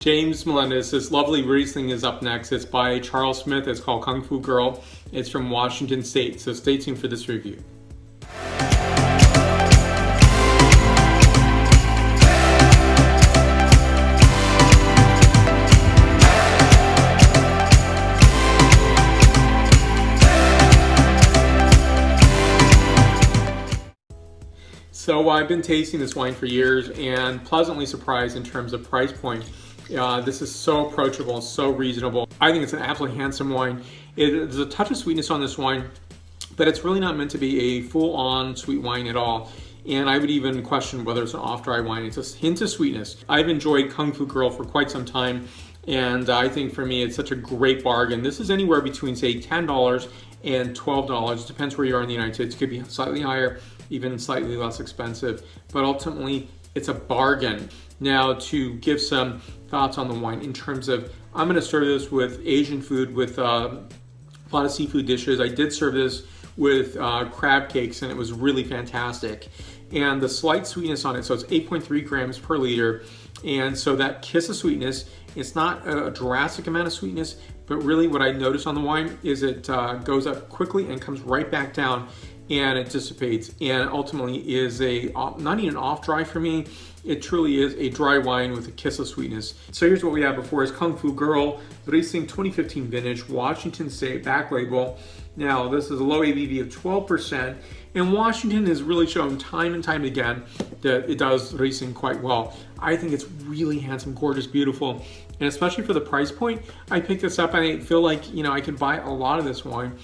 James Melendez, this lovely Riesling is up next. It's by Charles Smith. It's called Kung Fu Girl. It's from Washington State. So stay tuned for this review. So I've been tasting this wine for years and pleasantly surprised in terms of price point. This is so approachable, so reasonable. I think it's an absolutely handsome wine. There's a touch of sweetness on this wine, but it's really not meant to be a full-on sweet wine at all. And I would even question whether it's an off-dry wine. It's a hint of sweetness. I've enjoyed Kung Fu Girl for quite some time, and I think for me it's such a great bargain. This is anywhere between, say, $10 and $12. It depends where you are in the United States. It could be slightly higher, even slightly less expensive, but ultimately it's a bargain. Now, to give some thoughts on the wine in terms of, I'm going to serve this with Asian food, with a lot of seafood dishes. I did serve this with crab cakes, and it was really fantastic. And the slight sweetness on it, so it's 8.3 grams per liter, and so that kiss of sweetness, it's not a drastic amount of sweetness, but really what I notice on the wine is it goes up quickly and comes right back down, and it dissipates, and ultimately is not even off dry for me. It truly is a dry wine with a kiss of sweetness. So here's what we have before is Kung Fu Girl, Riesling 2015 vintage, Washington State, back label. Now this is a low ABV of 12%, and Washington has really shown time and time again that it does Riesling quite well. I think it's really handsome, gorgeous, beautiful, and especially for the price point, I picked this up and I feel like, I could buy a lot of this wine.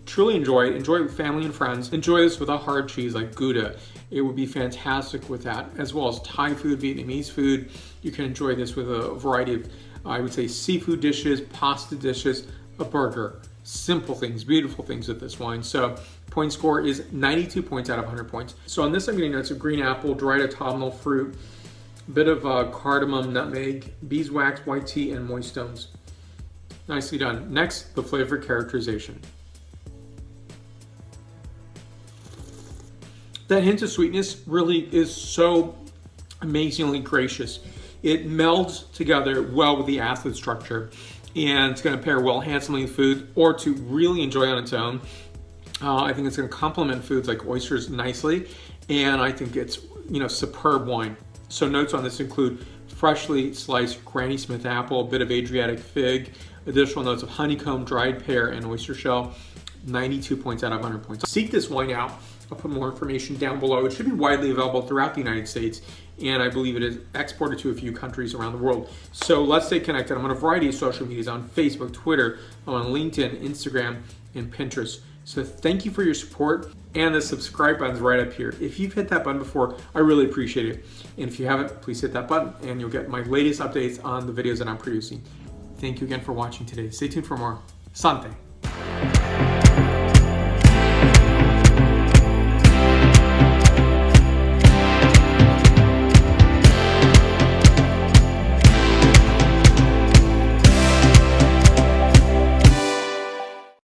Truly enjoy it with family and friends. Enjoy this with a hard cheese like Gouda. It would be fantastic with that, as well as Thai food, Vietnamese food. You can enjoy this with a variety of, I would say, seafood dishes, pasta dishes, a burger. Simple things, beautiful things with this wine. So point score is 92 points out of 100 points. So on this I'm getting notes of green apple, dried autumnal fruit, a bit of cardamom, nutmeg, beeswax, white tea, and moist stones. Nicely done. Next, the flavor characterization. That hint of sweetness really is so amazingly gracious. It melds together well with the acid structure, and it's going to pair well handsomely with food, or to really enjoy on its own. I think it's going to complement foods like oysters nicely, and I think it's superb wine. So notes on this include freshly sliced Granny Smith apple, a bit of Adriatic fig, additional notes of honeycomb, dried pear, and oyster shell. 92 points out of 100 points. Seek this wine out. I'll put more information down below. It should be widely available throughout the United States, and I believe it is exported to a few countries around the world. So let's stay connected. I'm on a variety of social medias on Facebook, Twitter, I'm on LinkedIn, Instagram, and Pinterest. So thank you for your support, and the subscribe button's right up here. If you've hit that button before, I really appreciate it. And if you haven't, please hit that button, and you'll get my latest updates on the videos that I'm producing. Thank you again for watching today. Stay tuned for more. Santé.